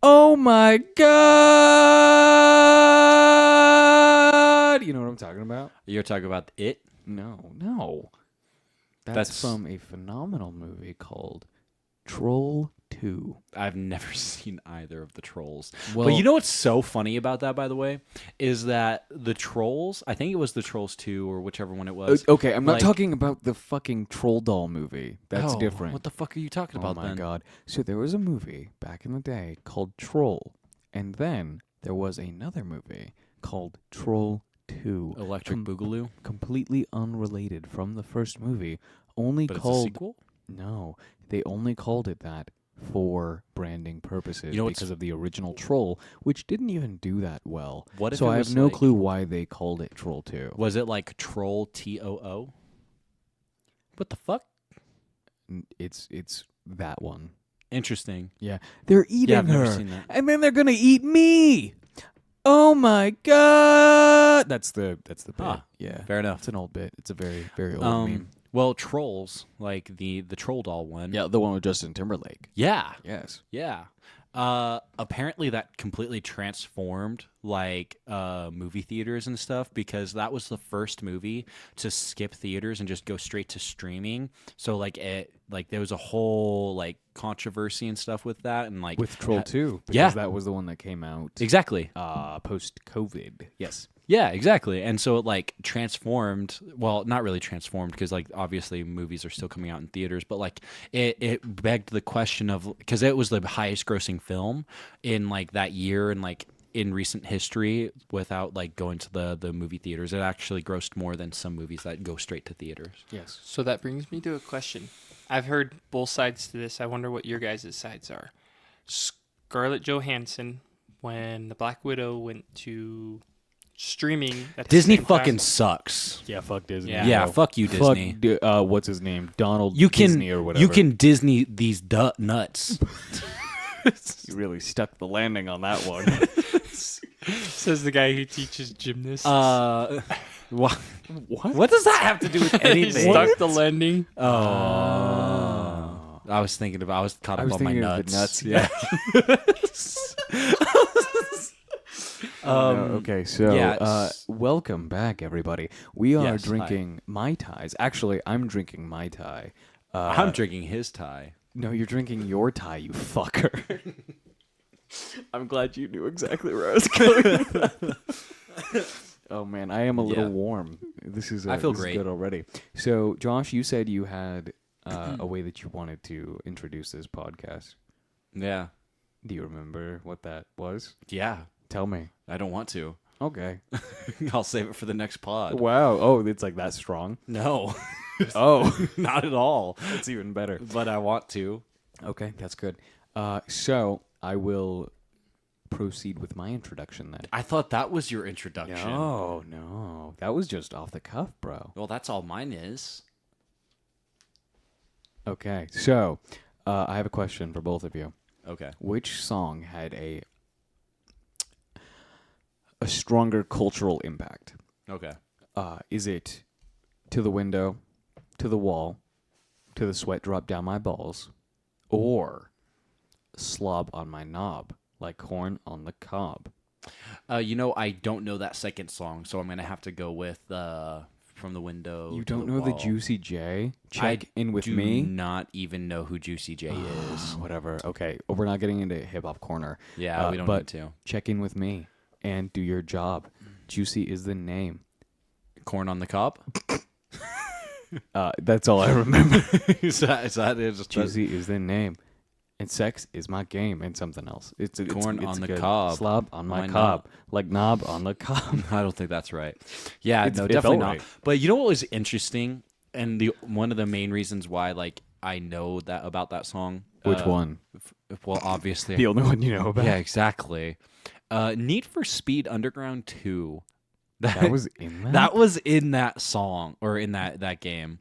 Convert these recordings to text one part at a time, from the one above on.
Oh my God! You know what I'm talking about? You're talking about It? No. That's from a phenomenal movie called Troll 2. I've never seen either of the Trolls. Well, But you know what's so funny about that, by the way, is that the Trolls, I think it was the Trolls 2 or whichever one it was. okay, I'm not talking about the fucking Troll Doll movie. That's different. What the fuck are you talking about then? Oh my God. So there was a movie back in the day called Troll. And then there was another movie called Troll 2. Electric Boogaloo? Completely unrelated from the first movie. Only But called... it's a sequel? No, they only called it that for branding purposes because of the original Troll, which didn't even do that well. What if so it I was have no like- clue why they called it Troll 2. Was it like Troll TOO? What the fuck? It's that one. Interesting. Yeah. They're eating I've her. never seen that. And then they're going to eat me. Oh my God. That's the bit. Huh. Yeah. Fair enough. It's an old bit. It's a very, very old meme. Well, Trolls, like the Troll Doll one. Yeah, the one with Justin Timberlake. Yeah. Yes. Yeah. Apparently that completely transformed like movie theaters and stuff because that was the first movie to skip theaters and just go straight to streaming. So like there was a whole like controversy and stuff with that and like With Troll 2 because yeah. that was the one that came out Exactly. post COVID. Yes. Yeah, exactly. And so it like transformed, well, not really transformed because like obviously movies are still coming out in theaters, but like it begged the question of, because it was the highest grossing film in like that year and like in recent history without like going to the movie theaters. It actually grossed more than some movies that go straight to theaters. Yes. So that brings me to a question. I've heard both sides to this. I wonder what your guys' sides are. Scarlett Johansson, when the Black Widow went to streaming, at the Disney same fucking time, sucks. Yeah, fuck Disney. Yeah, fuck you, Disney. Fuck, what's his name? Donald You can Disney or whatever. you can Disney these nuts. You really stuck the landing on that one. says the guy who teaches gymnasts. What? What does that have to do with he anything? stuck the landing. Oh. I was caught up on my nuts. Yeah. Okay, so yeah, welcome back, everybody. We are Yes, drinking Mai Tais. Actually, I'm drinking Mai Tai. I'm drinking his tie. No, you're drinking your Thai, you fucker. I'm glad you knew exactly where I was going with that. Oh, man, I am a little warm. This is I feel this is great. good already. So, Josh, you said you had a way that you wanted to introduce this podcast. Yeah. Do you remember what that was? Yeah. Tell me. I don't want to. Okay. I'll save it for the next pod. Wow. Oh, it's like that strong. No. Oh, Not at all. that's even better. But I want to. Okay, that's good. So I will proceed with my introduction then. I thought that was your introduction. No. That was just off the cuff, bro. Well, that's all mine is. Okay, so I have a question for both of you. Okay. Which song had a stronger cultural impact? Okay. Is it To the Window, To the Wall, To the Sweat Drop Down My Balls, or Slob on My Knob, like corn on the cob? I don't know that second song, so I'm going to have to go with From the Window. You to don't the know the Wall. Juicy J? I Check in with do me. not even know who Juicy J is. Whatever. Okay. Well, we're not getting into hip hop corner. Yeah, we don't but need to. check in with me and do your job. Juicy is the name. Corn on the cob? That's all I remember. is that it? Juicy is the name. And sex is my game and something else. It's Corn it's on the good. cob. Slob on my My cob. Like knob on the cob. I don't think that's right. Yeah, It no, felt definitely not. right. But you know what was interesting, and one of the main reasons why like I know that about that song. Which one? Well, obviously. The only one you know about? Yeah, exactly. Need for Speed Underground 2. That was in that? That was in that song or in that game.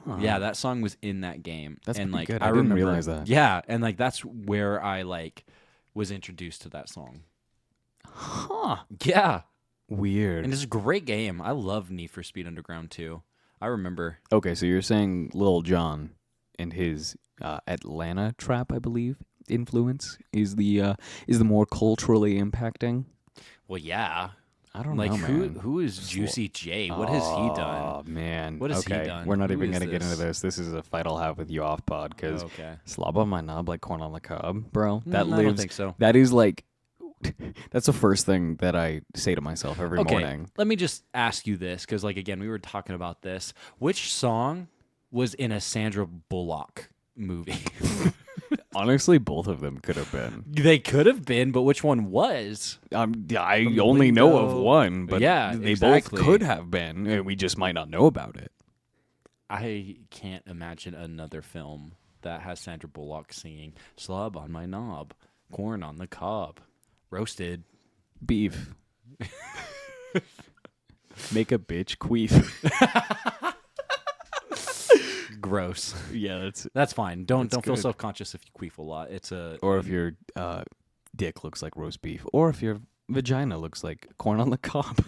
Oh. Yeah, that song was in that game. That's and pretty like good. I I didn't remember, realize that. Yeah, and like that's where I like was introduced to that song. Huh. Yeah. Weird. And it's a great game. I love Need for Speed Underground 2. I remember. Okay, so you're saying Lil Jon and his Atlanta trap, I believe, influence is the more culturally impacting. Well, yeah. I don't Like know, man. who is Juicy J? What has he done? Oh man, What has he okay. done? We're not Who even is gonna get this? into this. This is a fight I'll have with you off pod because Okay. slob on my knob like corn on the cob, bro. That I lives. don't think so. That is like. That's the first thing that I say to myself every morning. Let me just ask you this, because like again, we were talking about this. Which song was in a Sandra Bullock movie? Honestly, both of them could have been. They could have been, but which one was? I From the only know of window. one, but Yeah, they exactly. both could have been. And we just might not know about it. I can't imagine another film that has Sandra Bullock singing "Slob on my knob, corn on the cob, roasted." Beef. Make a bitch queef. Gross. Yeah, That's fine. Don't feel good. self-conscious if you queef a lot. It's a or if your dick looks like roast beef, or if your vagina looks like corn on the cob.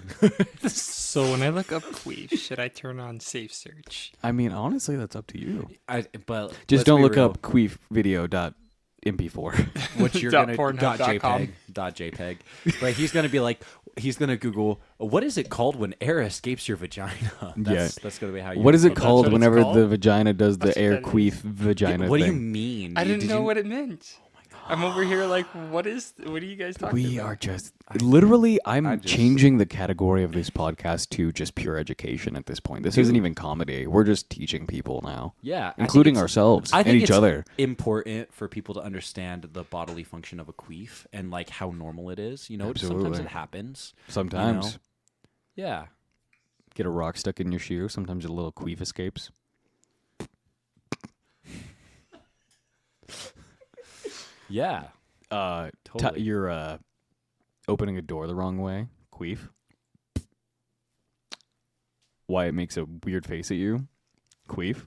So when I look up queef, should I turn on safe search? I mean, honestly, that's up to you. but Just let's don't be look real. up queef video.mp4. What you're Dot gonna pornhub.com. .jpeg. But he's gonna be like, he's gonna Google what is it called when air escapes your vagina. That's gonna be how. What is it That's called what it's whenever called? the vagina does the That's what air that is. queef vagina What do you thing? mean? I didn't Did know you- what it meant. I'm over here like, what are you guys talking We about? are just literally. I I'm just- changing the category of this podcast to just pure education at this point. This isn't even comedy. We're just teaching people now, Yeah, I think including it's- ourselves I and think each it's other. important for people to understand the bodily function of a queef and like how normal it is. You know, sometimes Absolutely. it happens. Sometimes Yeah. get a rock stuck in your shoe. Sometimes a little queef escapes. Yeah. Totally. You're opening a door the wrong way. Queef. Why it makes a weird face at you. Queef.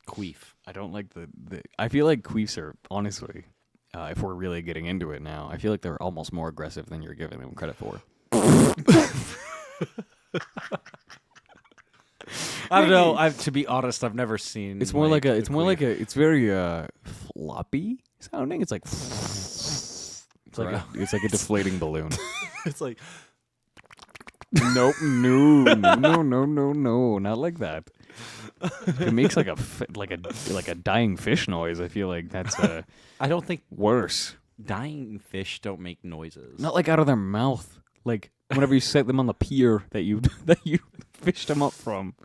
Queef. I don't like the I feel like queefs are, honestly, if we're really getting into it now, I feel like they're almost more aggressive than you're giving them credit for. I don't know. To be honest, I've never seen. It's more like a. It's more like queef. a. It's very floppy sounding. It's like. It's like it's like a deflating balloon. It's like Nope. No. Not like that. It makes like a dying fish noise. I feel like that's I don't think worse. dying fish don't make noises. Not like out of their mouth. Like whenever you set them on the pier that you fished them up from.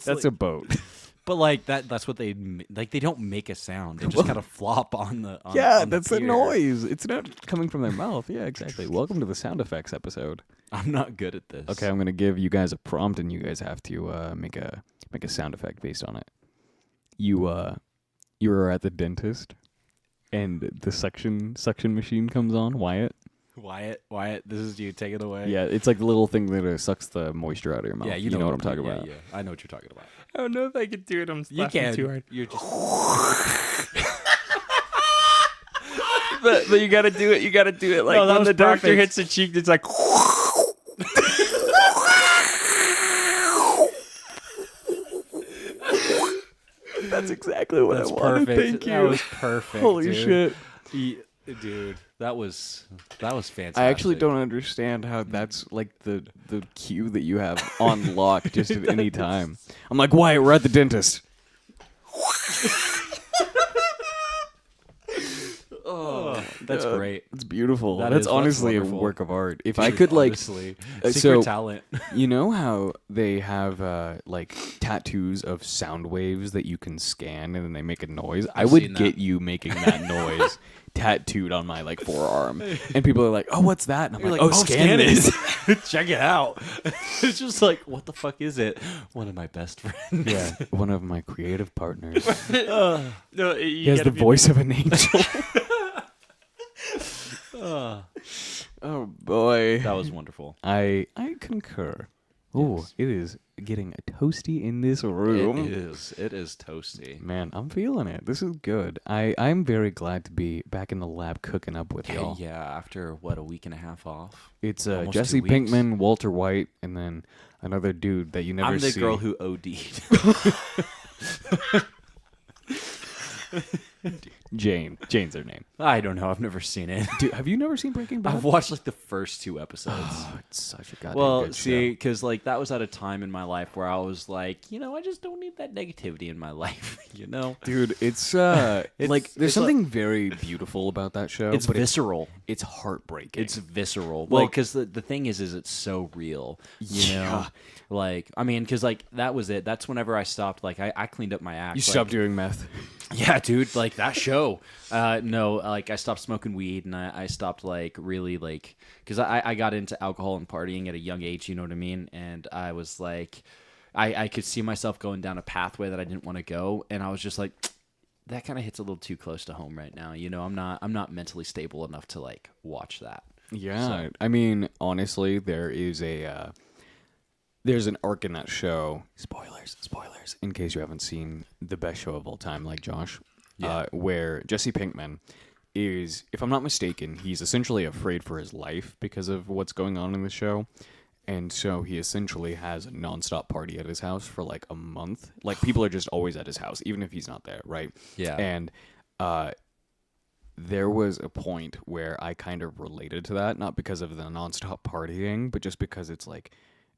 That's a boat. But like that's what they like. They don't make a sound. They just kind of flop on the. Yeah, on the that's the pier. noise. It's not coming from their mouth. Yeah, exactly. Welcome to the sound effects episode. I'm not good at this. Okay, I'm gonna give you guys a prompt, and you guys have to make a sound effect based on it. You are at the dentist, and the suction machine comes on. Wyatt, this is you. Take it away. Yeah, it's like the little thing that sucks the moisture out of your mouth. Yeah, you know what I'm talking yeah, about. Yeah, I know what you're talking about. I don't know if I could do it. I'm You laughing can. too hard. You're just. But you gotta do it. You gotta do it like No, that when was the doctor perfect. hits the cheek. It's like. That's exactly what That's I wanted. perfect. Thank you. That was perfect. Holy dude. shit! Dude, that was fantastic. I actually don't understand how that's like the cue that you have on lock just at any time. I'm like, Wyatt, we're at the dentist. Oh, that's God. great. It's beautiful. That's That's honestly a wonderful. work of art. If Dude, I could like, honestly, so- secret talent. you know how they have like tattoos of sound waves that you can scan and then they make a noise? I I've would seen get you making that noise tattooed on my like forearm, and people are like, "Oh, what's that?" And I'm You're like, "Oh, scan this." Check it out. It's just like, what the fuck is it? One of my best friends. Yeah, one of my creative partners. No, He has the voice of an angel. Oh boy, That was wonderful. I concur. Oh, Yes. it is getting toasty in this room. It is toasty. Man, I'm feeling it. This is good. I'm very glad to be back in the lab cooking up with y'all. Yeah, after what, a week and a half off? It's Almost Jesse 2 weeks. Pinkman, Walter White, and then another dude that you never I'm the see. girl who OD'd. Jane's her name. I don't know. I've never seen it. Dude, have you never seen Breaking Bad? I've watched like the first 2 episodes. Oh, it's such a goddamn Well, good see, show. because like that was at a time in my life where I was like, I just don't need that negativity in my life, Dude, it's like there's it's something very beautiful about that show. It's but visceral. It's heartbreaking. It's visceral. Well, because the thing is it's so real. You know, like I mean, because like that was it. That's whenever I stopped. Like I cleaned up my act. You stopped doing meth. Yeah, dude, like that show. No, like I stopped smoking weed and I stopped like really like because I got into alcohol and partying at a young age, you know what I mean? And I was like, I could see myself going down a pathway that I didn't want to go, and I was just like, that kind of hits a little too close to home right now. I'm not mentally stable enough to like watch that. Yeah, So- I mean, honestly, there's an arc in that show. Spoilers, in case you haven't seen the best show of all time, like Josh, where Jesse Pinkman is, if I'm not mistaken, he's essentially afraid for his life because of what's going on in the show. And so he essentially has a nonstop party at his house for like a month. Like people are just always at his house, even if he's not there, right? Yeah. And there was a point where I kind of related to that, not because of the nonstop partying, but just because it's like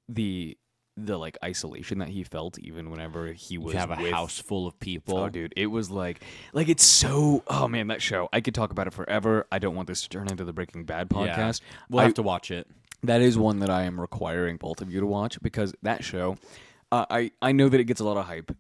the like isolation that he felt even whenever he was You have a with house full of people. Oh, dude, it was like it's so. Oh man, that show. I could talk about it forever. I don't want this to turn into the Breaking Bad podcast. We'll have to watch it. That is one that I am requiring both of you to watch because that show, I know that it gets a lot of hype,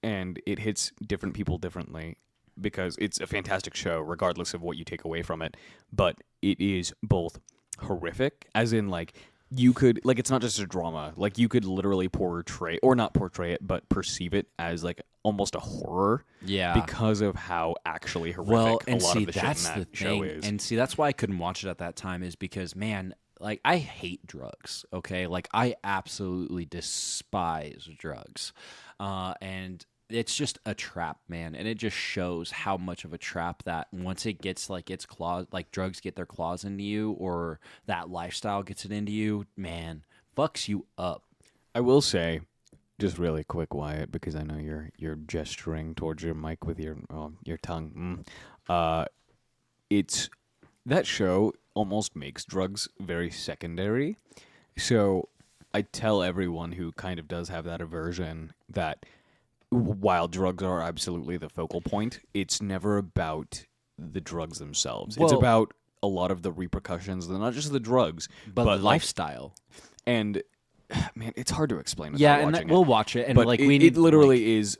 and it hits different people differently because it's a fantastic show regardless of what you take away from it. But it is both horrific, as in like. You could, like, it's not just a drama. Like, you could literally not portray it, but perceive it as, like, almost a horror. Yeah. Because of how actually horrific a lot of the shit in that show is. And see, that's why I couldn't watch it at that time is because, man, like, I hate drugs, okay? Like, I absolutely despise drugs. And it's just a trap, man. And it just shows how much of a trap that once it gets like its claws, like drugs get their claws into you or that lifestyle gets it into you, man, fucks you up. I will say, just really quick, Wyatt, because I know you're gesturing towards your mic with your tongue. It's that show almost makes drugs very secondary. So I tell everyone who kind of does have that aversion that while drugs are absolutely the focal point, it's never about the drugs themselves. It's about a lot of the repercussions, not just the drugs, but the like, lifestyle. And man, it's hard to explain. Yeah, and we'll watch it. And but like it literally is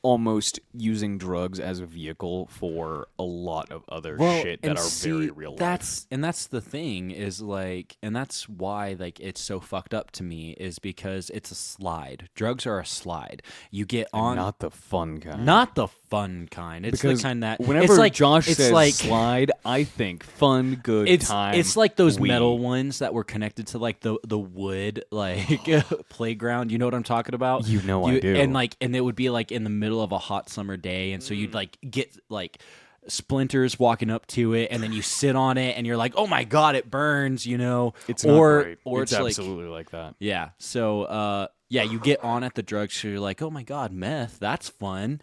almost using drugs as a vehicle for a lot of other shit that are very real life. That's the thing is like, and that's why like it's so fucked up to me is because it's a slide. Drugs are a slide. You get on, not the fun kind. Not the fun kind. It's because the kind that whenever it's like, Josh it's says like, slide, I think fun, good time. It's like those metal ones that were connected to like the wood like playground. You know what I'm talking about? You know I do. And it would be like in the middle of a hot summer day, and so you'd like get like splinters walking up to it, and then you sit on it, and you're like, "Oh my god, it burns!" You know, it's not great. Or it's like, absolutely like that. Yeah. So, yeah, you get on at the drugs, so you're like, "Oh my god, meth, that's fun."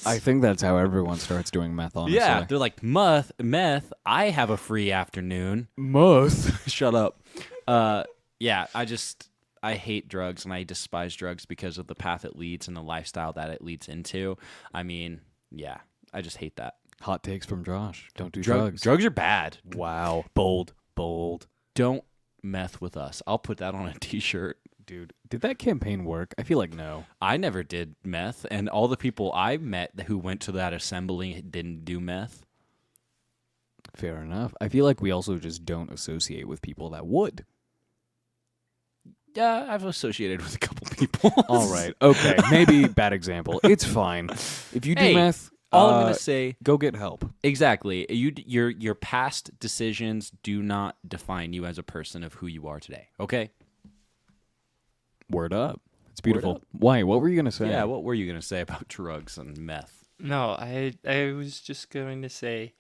I think that's how everyone starts doing meth. Honestly, yeah, they're like meth. I have a free afternoon. Meth. Shut up. Yeah, I hate drugs and I despise drugs because of the path it leads and the lifestyle that it leads into. I mean, yeah, I just hate that. Hot takes from Josh. Don't do drugs. Drugs are bad. Wow. Bold. Don't meth with us. I'll put that on a t-shirt. Dude, did that campaign work? I feel like no. I never did meth, and all the people I met who went to that assembly didn't do meth. Fair enough. I feel like we also just don't associate with people that would. Yeah, I've associated with a couple people. All right. Okay. Maybe bad example. It's fine. If you do meth, all I'm going to say, go get help. Exactly. Your past decisions do not define you as a person of who you are today. Okay? Word up. It's beautiful. Why? What were you going to say? Yeah, what were you going to say about drugs and meth? No, I was just going to say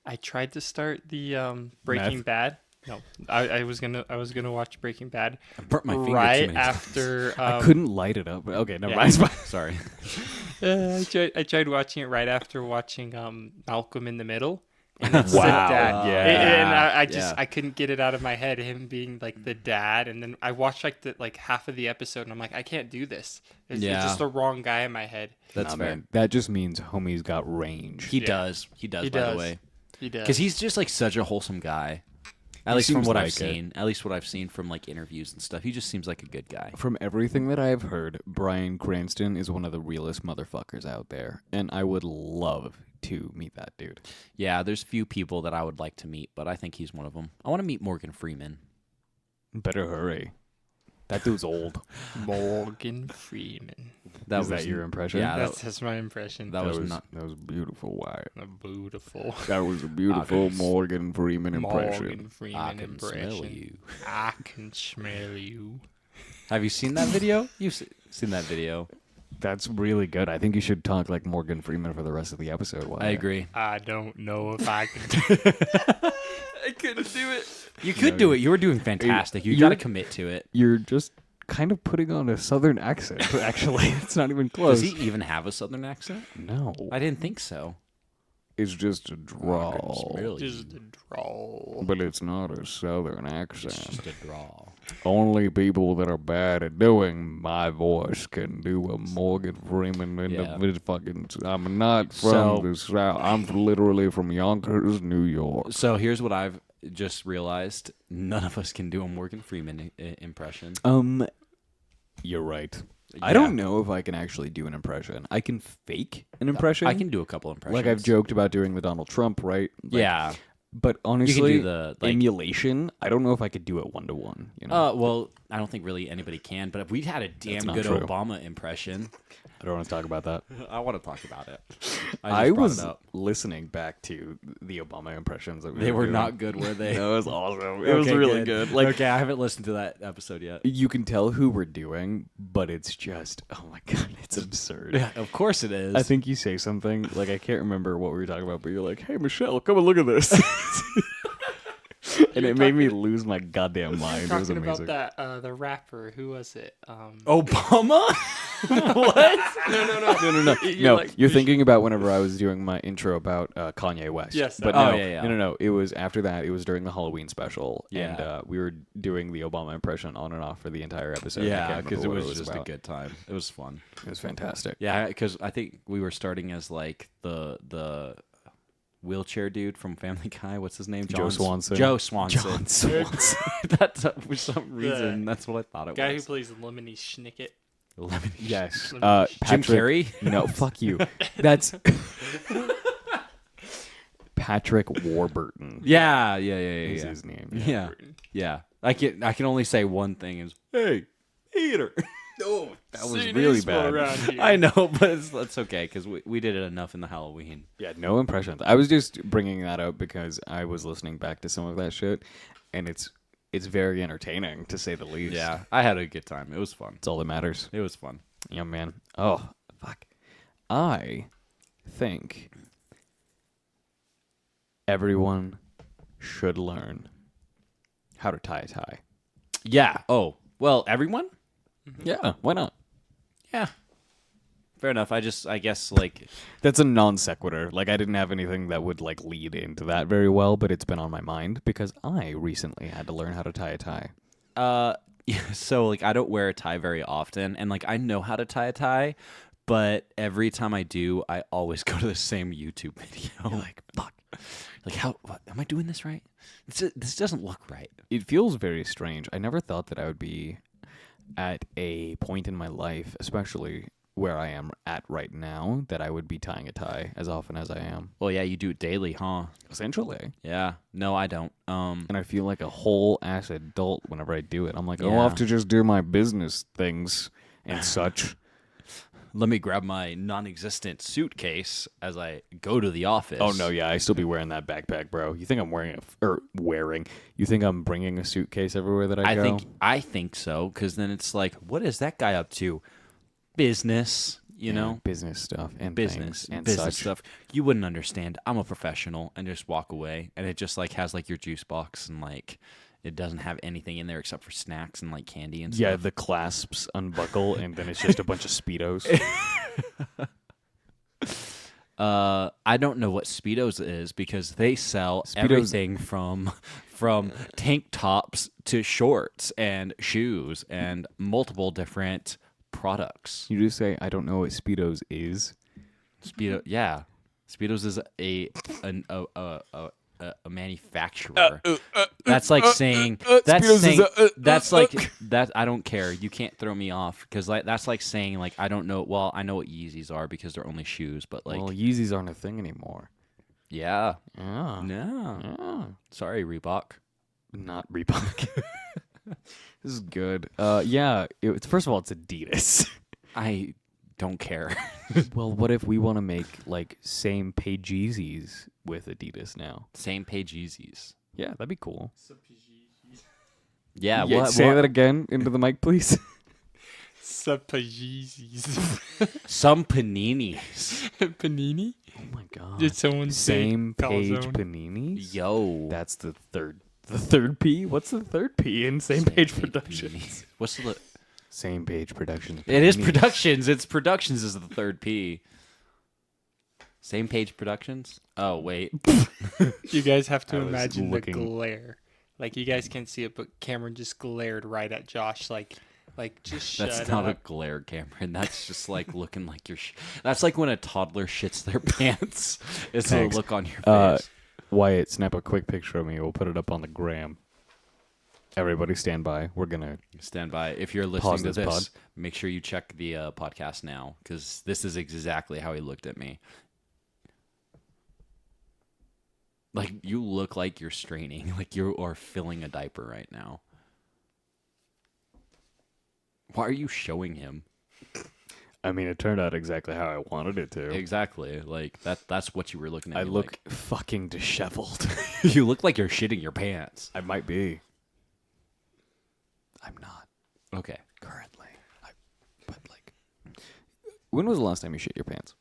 I tried to start the Breaking Bad. No, I was gonna watch Breaking Bad. I burnt my finger right too many after. I couldn't light it up. Okay, never mind. Sorry. I tried watching it right after watching Malcolm in the Middle. And it's the Wow, dad. yeah. And I just Yeah. I couldn't get it out of my head, him being like the dad. And then I watched like half of the episode, and I'm like, I can't do this. It's Yeah. just the wrong guy in my head. That's Nah, fair. man. That just means homie's got range. He Yeah. does. He does. He By does. the way, He does. because he's just like such a wholesome guy. At He least from seems what like I've it. seen. At least what I've seen from like interviews and stuff. He just seems like a good guy. From everything that I've heard, Bryan Cranston is one of the realest motherfuckers out there, and I would love to meet that dude. Yeah, there's few people that I would like to meet, but I think he's one of them. I want to meet Morgan Freeman. Better hurry. That dude's old. Morgan Freeman. Is that your impression? Yeah, That's my impression. that was not. That was beautiful, Wyatt. Beautiful. That was a beautiful Morgan Freeman impression. Morgan I Freeman can impression. smell you. I can smell you. Have you seen that video? You've seen that video. That's really good. I think you should talk like Morgan Freeman for the rest of the episode. Wyatt. I agree. I don't know if I can. I couldn't do it. You could do it. You were doing fantastic. You You're- got to commit to it. You're just kind of putting on a southern accent. Actually, it's not even close. Does he even have a southern accent? No, I didn't think so. it's just a drawl. Just a drawl. But it's not a southern accent. Just a draw. Only people that are bad at doing my voice can do a Morgan Freeman fucking. I'm not from So- the South. I'm literally from Yonkers, New York. So here's what I've just realized: none of us can do a Morgan Freeman impression. You're right. Yeah. I don't know if I can actually do an impression. I can fake an impression. I can do a couple impressions. Like I've joked about doing the Donald Trump, right? Like, Yeah. But honestly, do the, like- emulation, I don't know if I could do it one-to-one. You know, Well, I don't think really anybody can. But if we had a damn not good true. Obama impression, I don't want to talk about that. I want to talk about it. I just brought was it up. listening back to the Obama impressions that we They were doing. not good, were they? That was awesome. It was Okay, really good. Like okay, I haven't listened to that episode yet. you can tell who we're doing, but it's just oh my god, it's absurd. Yeah, of course it is. I think you say something like I can't remember what we were talking about, but you're like, "Hey Michelle, come and look at this," and it made me lose my goddamn mind. It was Talking amazing. about that, the rapper. Who was it? Obama. What? No. You're like- You're thinking about whenever I was doing my intro about Kanye West. Yes, but oh, no, yeah. no. It was after that. It was during the Halloween special, and Yeah. we were doing the Obama impression on and off for the entire episode. I Yeah, can't because it remember what was just about. a good time. It was fun. It was fantastic. Yeah, because I think we were starting as like the wheelchair dude from Family Guy. What's his name? Joe Swanson. Joe Swanson. John Swanson. That's for some reason. That's what I thought it guy who was. plays Lemony Snicket. Yes. Jim Jim Patrick- Carrey. No, fuck you. That's Patrick Warburton. Yeah. Is his name. Yeah. I can only say one thing is, hey, Peter. Oh, that was See, really these people bad. around here. I know, but it's okay because we did it enough in the Halloween. Yeah, no impressions. I was just bringing that up because I was listening back to some of that shit, and it's very entertaining to say the least. Yeah, I had a good time. It was fun. It's all that matters. It was fun. Yeah, man. Oh, fuck. I think everyone should learn how to tie a tie. Yeah. Oh, well, everyone? Yeah, why not? Yeah. Fair enough. I guess, like, That's a non sequitur. Like, I didn't have anything that would, like, lead into that very well, but it's been on my mind because I recently had to learn how to tie a tie. yeah, so, like, I don't wear a tie very often, and, like, I know how to tie a tie, but every time I do, I always go to the same YouTube video. Like, fuck. Like, what, am I doing this right? This doesn't look right. It feels very strange. I never thought that I would be at a point in my life, especially where I am at right now, that I would be tying a tie as often as I am. Well, yeah, you do it daily, huh? Essentially. Yeah. No, I don't. And I feel like a whole ass adult whenever I do it. I'm like, I'll Yeah. have to just do my business things and such. Let me grab my non-existent suitcase as I go to the office. Oh no, yeah, I still be wearing that backpack, bro. You think I'm you think I'm bringing a suitcase everywhere that I go? I think so, because then it's like, what is that guy up to? Business, you know, business stuff and business things and business such. stuff. You wouldn't understand. I'm a professional, and just walk away, and it just like has like your juice box, and like it doesn't have anything in there except for snacks and like candy and Yeah, stuff. the clasps unbuckle, and then it's just a bunch of Speedos. I don't know what Speedos is because they sell Speedos- everything from tank tops to shorts and shoes and multiple different products. You just say, I don't know what Speedos is. Speedo, yeah, Speedos is a manufacturer. That's like saying Speedos is that's like that. I don't care. You can't throw me off because that's like saying like I don't know. Well, I know what Yeezys are because they're only shoes, but like Well, Yeezys aren't a thing anymore. yeah, Yeah. no, Yeah. sorry, Reebok. Not Reebok. This is good. Yeah. First of all, it's Adidas. I don't care. Well, what if we want to make like same page Yeezys with Adidas now? Same page Yeezys. Yeah, that'd be cool. Yeah, Yeah, what? say that again into the mic, please. Sapajizis. Some paninis. Panini? Oh my god. Did someone Same say page calzone? paninis? Yo, That's the third P? What's the third P in Same Page Productions? paninis. What's the? Same Page Productions. It is Paninis. productions. It's productions is the third P. Same page productions. Oh wait. You guys have to I was imagine looking- the glare. Like, you guys can't see it, but Cameron just glared right at Josh. Like just shut That's not a up. glare, Cameron. That's just like looking like you're. That's like when a toddler shits their pants. It's Thanks. a look on your Uh, face. Wyatt, snap a quick picture of me. We'll put it up on the gram. Everybody stand by. We're going to... Stand by. If you're listening pause to this this, pod. make sure you check the podcast now because this is exactly how he looked at me. Like you look like you're straining, like you are filling a diaper right now. Why are you showing him? I mean, it turned out exactly how I wanted it to. Exactly. Like that's what you were looking at. I me look fucking disheveled. like. You look like you're shitting your pants. I might be. I'm not Okay. currently. But like... When was the last time you shit your pants?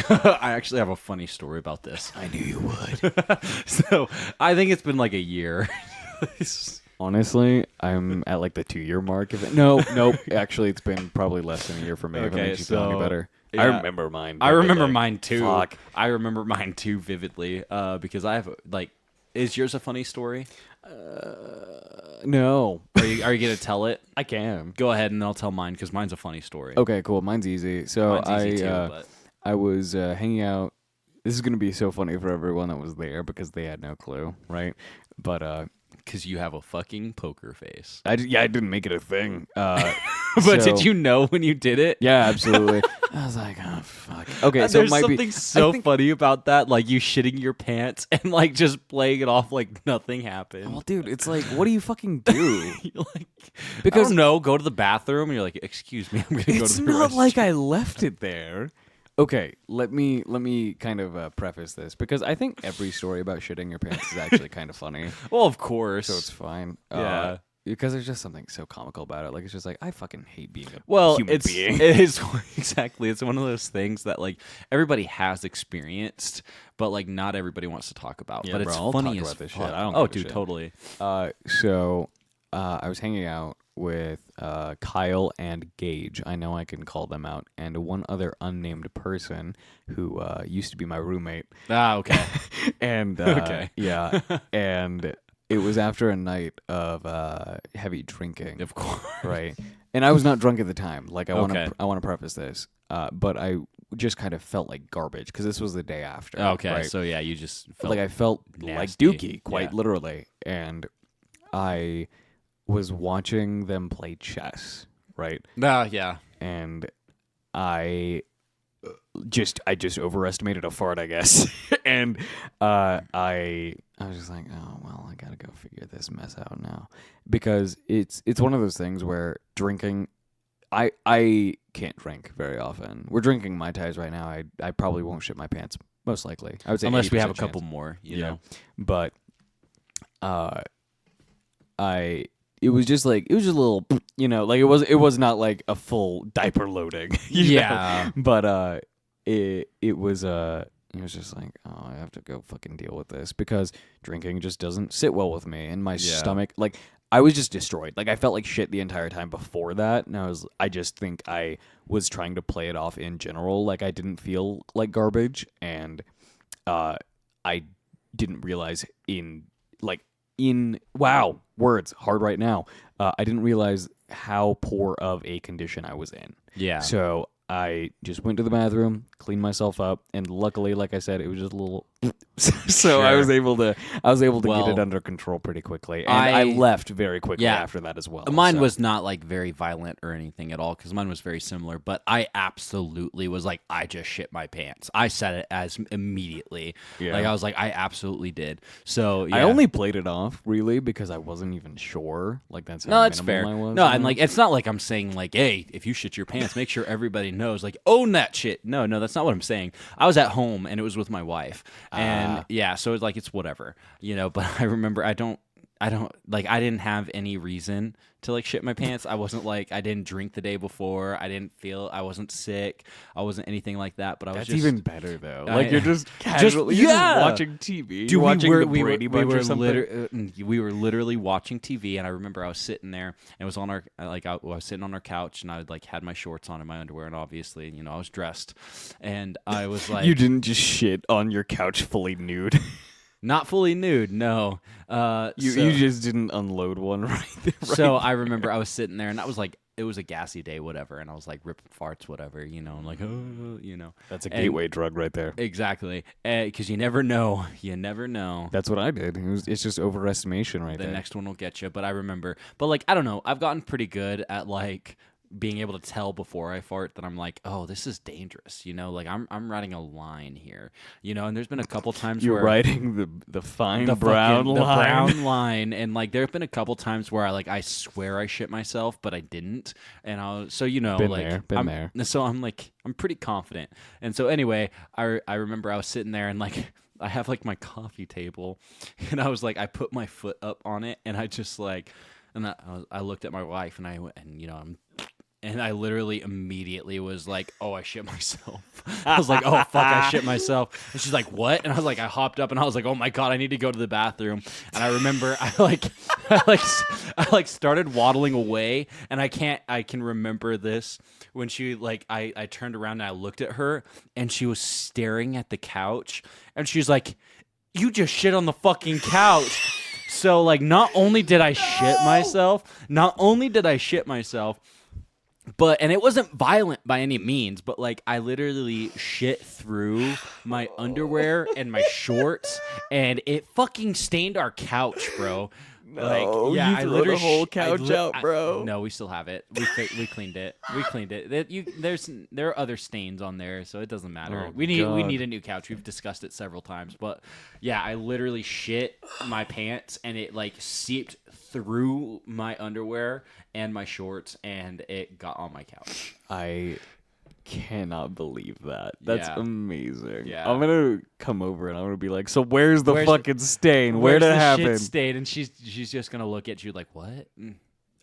I actually have a funny story about this. I knew you would. So I think it's been like a year. Honestly, I'm at like the 2-year mark. Nope. Actually, it's been probably less than a year for me. If it Okay, makes you feel any so, better. yeah. I remember mine. I remember vividly. mine too. Fuck. I remember mine too vividly because I have like. Is yours a funny story? No, Are you gonna tell it? I can. Go ahead and I'll tell mine because mine's a funny story. Okay, cool. Mine's easy. So Mine's easy too, but I was hanging out. This is gonna be so funny for everyone that was there because they had no clue, right? But because you have a fucking poker face. I didn't make it a thing. But did you know when you did it? Yeah, absolutely. I was like, oh fuck. Okay, so it There's might something be so I think- funny about that, like you shitting your pants and like just playing it off like nothing happened. Well, dude, it's like, what do you fucking do? You're like, Because- because no, go to the bathroom and you're like, excuse me, I'm gonna go It's to the not restroom. like I left it there. Okay, let me kind of preface this because I think every story about shitting your pants is actually kind of funny, Well, of course. so it's fine. Yeah. Because there's just something so comical about it. Like it's just like I fucking hate being a Well, human it's being. it is exactly. It's one of those things that like everybody has experienced, but like not everybody wants to talk about. Yeah, but bro, it's I'll funny talk as about this fuck. shit. I don't oh, give a dude, shit. totally. So I was hanging out with Kyle and Gage. I know I can call them out, and one other unnamed person who used to be my roommate. Ah, okay. And Okay. yeah, and it was after a night of heavy drinking, Of course. right? And I was not drunk at the time. Like I want Okay. to preface this, but I just kind of felt like garbage because this was the day after. Okay, right? so yeah, you just felt like I felt like nasty. Dookie, quite Yeah. literally, and I was watching them play chess, right? yeah. And I just overestimated a fart, I guess, and I was just like, oh well, I gotta go figure this mess out now, because it's one of those things where drinking. I can't drink very often. We're drinking Mai Tais right now. I probably won't shit my pants, most likely. I would say Unless we have a 80% couple chance. more, you Yeah. know. But it was just a little, like it was not like a full diaper loading. you know? Yeah. But it was just like, oh, I have to go fucking deal with this because drinking just doesn't sit well with me, and my Yeah. stomach, like I was just destroyed. Like I felt like shit the entire time before that, and I just think I was trying to play it off in general, like I didn't feel like garbage, and I didn't realize wow, words hard right now. I didn't realize how poor of a condition I was in. Yeah. So I just went to the bathroom, cleaned myself up, and luckily, like I said, it was just a little. So I was able to get it under control pretty quickly, and I left very quickly after that as well. Mine was not like very violent or anything at all, because mine was very similar. But I absolutely was like, I just shit my pants. I said it as immediately. Yeah. Like I was like, I absolutely did. So yeah. I only played it off really because I wasn't even sure. Like that's how that's fair. I was. No, I'm like, it's not like I'm saying like, hey, if you shit your pants, make sure everybody knows. Like, own that shit. No, that's not what I'm saying. I was at home and it was with my wife, and yeah, so it's like it's whatever, But I remember I don't like I didn't have any reason to like shit my pants. I wasn't like I didn't drink the day before. I wasn't sick. I wasn't anything like that. But I was That's just even better though. Like you're just casually just watching TV. Dude, you're watching the we Brady Bunch or something. We were literally watching TV, and I remember I was sitting there, and it was on our I was sitting on our couch, and I like had my shorts on and my underwear, and obviously I was dressed, and I was like, you didn't just shit on your couch fully nude. Not fully nude, no. You just didn't unload one right there. Right so there. I remember I was sitting there, and I was like, it was a gassy day, whatever, and I was like ripping farts, whatever, I'm like, That's a gateway drug right there. Exactly, because you never know. You never know. That's what I did. It's just overestimation right there. The next one will get you. But I remember, like, I don't know. I've gotten pretty good at like being able to tell before I fart that I'm like, oh, this is dangerous. Like I'm writing a line here. And there's been a couple times you're where writing the fine brown line. The brown line, and like there've been a couple times where I swear I shit myself, but I didn't, and been there. So I'm like I'm pretty confident, and so anyway, I remember I was sitting there and like. I have like my coffee table, and I was like, I put my foot up on it, and I just like, and I looked at my wife, and and I literally immediately was like, oh, I shit myself. I was like, oh, fuck, I shit myself. And she's like, what? And I was like, I hopped up, and I was like, oh my God, I need to go to the bathroom. And I remember I started waddling away, and I can remember this when she I turned around and I looked at her, and she was staring at the couch, and she's like, you just shit on the fucking couch. So like, not only did I shit myself, and it wasn't violent by any means, but like I literally shit through my underwear and my shorts, and it fucking stained our couch, bro. No, yeah, you threw the whole couch out, bro. No, we still have it. We cleaned it. We cleaned it. There are other stains on there, so it doesn't matter. Oh, we need a new couch. We've discussed it several times, but yeah, I literally shit my pants, and it like seeped through my underwear and my shorts, and it got on my couch. I cannot believe that. That's amazing. Yeah. I'm gonna come over and I'm gonna be like, so where's the fucking stain? Where did it happen? Shit stain? And she's just gonna look at you like, what?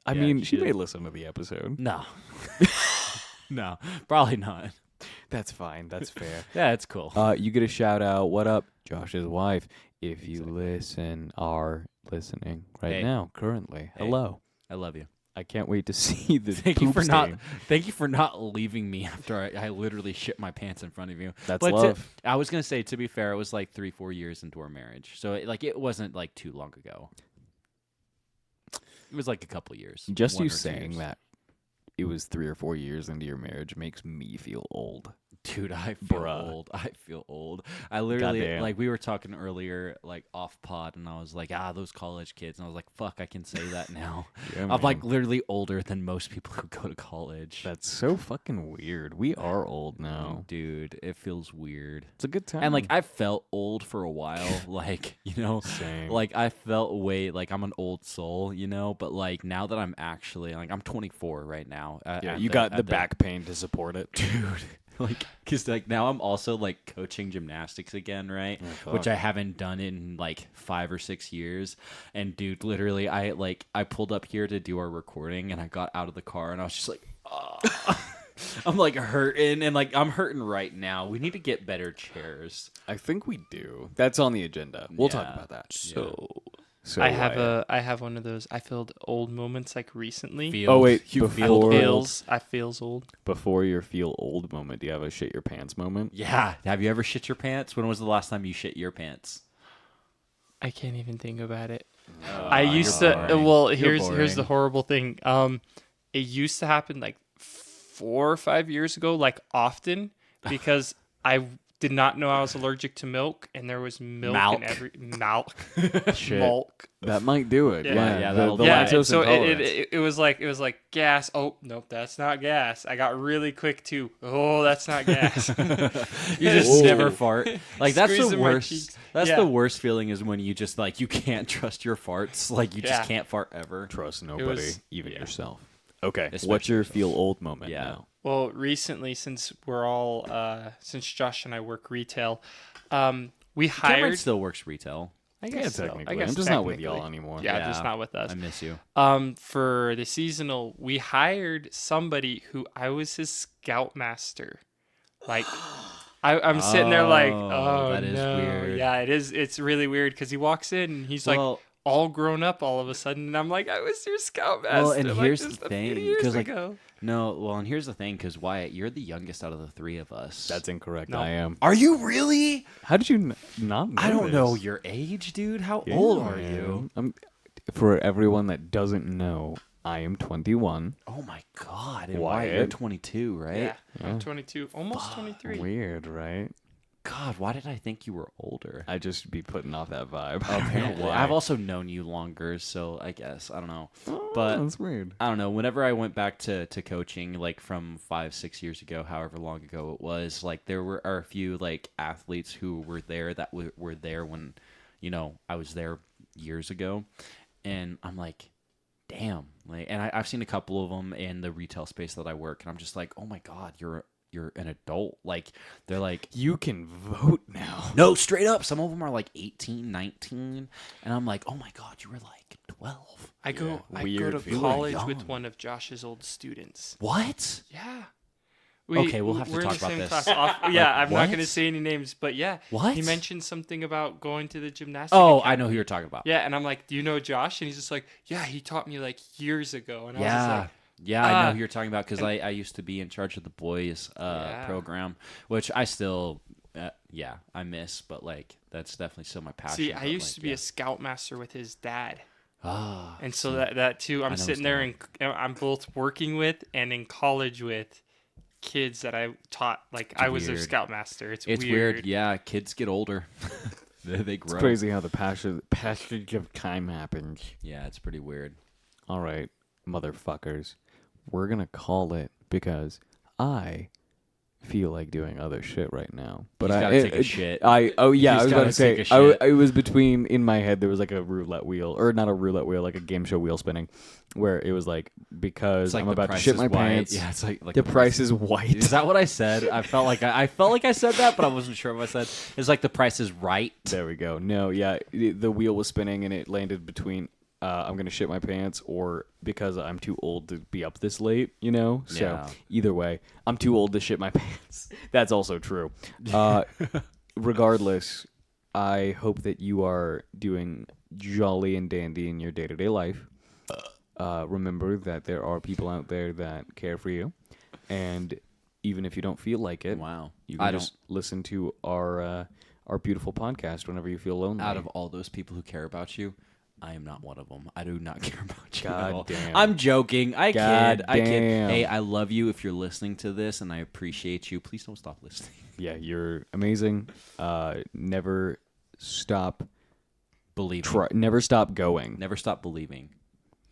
I mean, she may listen to the episode. No. No, probably not. That's fine. That's fair. Yeah, it's cool. You get a shout out. What up, Josh's wife? If you are listening right now, currently. Hey, hello. I love you. I can't wait to see the Thank poop stain. you for not leaving me after I literally shit my pants in front of you. That's love. I was gonna say, to be fair, it was like 3-4 years into our marriage, so it wasn't like too long ago. It was like a couple years. Just you saying that it was 3 or 4 years into your marriage makes me feel old. Dude, I feel old. I literally, Goddamn. like, we were talking earlier, like, off pod, and I was like, those college kids. And I was like, fuck, I can say that now. Yeah, I'm, like, literally older than most people who go to college. That's so fucking weird. We are old now. Dude, it feels weird. It's a good time. And, like, I felt old for a while. Like, Same. like, I felt like I'm an old soul, But, like, now that I'm actually, like, I'm 24 right now. You got the back pain to support it. Dude. Like, because like now I'm also like coaching gymnastics again, right? Which I haven't done in like 5 or 6 years. And dude, literally, I pulled up here to do our recording, and I got out of the car, and I was just like, oh. I'm like hurting, and like I'm hurting right now. We need to get better chairs. I think we do. That's on the agenda. We'll talk about that. So I have one of those. I filled old moments like recently. Oh wait, You before I feels old. before your feel old moment, do you have a shit your pants moment? Yeah. Have you ever shit your pants? When was the last time you shit your pants? I can't even think about it. Oh, I used you're to. boring. Well, You're here's the boring. horrible thing. It used to happen like 4 or 5 years ago, like often, because I did not know I was allergic to milk, and there was milk in every milk. Shit. Milk. That might do it. Yeah. Yeah, Yeah, the, that'll the do it. Yeah, lactose and so intolerance. it was like gas. Oh nope, that's not gas. I got really quick too. Oh, that's not gas. You just Whoa. never fart. Like that's the Squeezing my worst. cheeks. That's Yeah. the worst feeling is when you just like you can't trust your farts. Like you Yeah. just can't fart ever. Trust nobody, was- even yeah. yourself. Okay, Especially what's your yourself. feel old moment Yeah. now? Well, recently, since we're all since Josh and I work retail, we Cameron hired. still works retail. I Yeah, guess so. technically. I guess I'm just not with technically. y'all anymore. Yeah, Yeah. just not with us. I miss you. For the seasonal, we hired somebody who I was his scoutmaster. Like, I'm sitting there like, Oh, oh, that is no. weird. Yeah, it is. It's really weird because he walks in and he's like Well- all grown up all of a sudden, and I'm like, I was your scoutmaster. Well, and like, here's just the a few thing, years 'cause, like, ago. No, well, and here's the thing, because Wyatt, you're the youngest out of the three of us. That's incorrect. No. I am. Are you really? How did you not know I don't know this? your age, dude. How Yeah, old are man. you? For everyone that doesn't know, I am 21. Oh my god! And Wyatt, you're Wyatt. 22, right? Yeah, Yeah. I'm 22, almost 23. Weird, right? God, why did I think you were older? I just be putting off that vibe. Apparently, Why? I've also known you longer, so I guess I don't know. Oh, but- that's weird. I don't know. Whenever I went back to coaching, like from 5-6 years ago, however long ago it was, like there are a few like athletes who were there that were there when, I was there years ago, and I'm like, damn, like, and I've seen a couple of them in the retail space that I work, and I'm just like, oh my god, you're an adult. Like they're like, You can vote now. no, straight up. Some of them are like 18, 19, and I'm like, oh my god, you were like 12. I go weird to feeling. college Young. with one of Josh's old students. What? Yeah. Okay, we'll have to we're in talk the about same this. class. Yeah, I'm not what? going to say any names, but yeah. What? He mentioned something about going to the gymnastics. Oh, I know who you're talking about. Yeah, and I'm like, do you know Josh? And he's just like, yeah, he taught me like years ago. And I was Yeah. just like, Yeah, I know Ah. who you're talking about because I used to be in charge of the boys Yeah. program, which I still, I miss, but like that's definitely still my passion. see, I but, used like, to be a scoutmaster with his dad. Ah, And so that too, I I'm know sitting his there and I'm both working with and in college with kids that I taught. Like I was their weird. scoutmaster. It's it's weird. Yeah, kids get older. they grow. It's crazy how the passage of time happens. Yeah, it's pretty weird. All right, motherfuckers. We're going to call it because I feel like doing other shit right now. But He's I gotta take a shit. I was He's about gotta to say take a shit. it was between in my head there was like a roulette wheel or not a roulette wheel like a game show wheel spinning where it was like because It's like I'm the about to Price shit is my White. pants. Yeah, it's like the price is white. Is that what I said? I felt like I said that, but I wasn't sure what I said. It's like the Price is Right. There we go. No, yeah, the wheel was spinning and it landed between I'm gonna shit my pants or because I'm too old to be up this late, So Yeah. either way, I'm too old to shit my pants. That's also true. Regardless, I hope that you are doing jolly and dandy in your day-to-day life. Remember that there are people out there that care for you, and even if you don't feel like it, Wow. you I can just listen to our beautiful podcast whenever you feel lonely. Out of all those people who care about you, I am not one of them. I do not care about you God at all. damn. I'm joking. I God kid. I kid. damn. Hey, I love you if you're listening to this, and I appreciate you. Please don't stop listening. Yeah, you're amazing. Never stop. Believing. Never stop going. Never stop believing.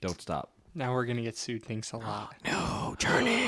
Don't stop. Now we're gonna get sued. Thanks a lot. No, Journey.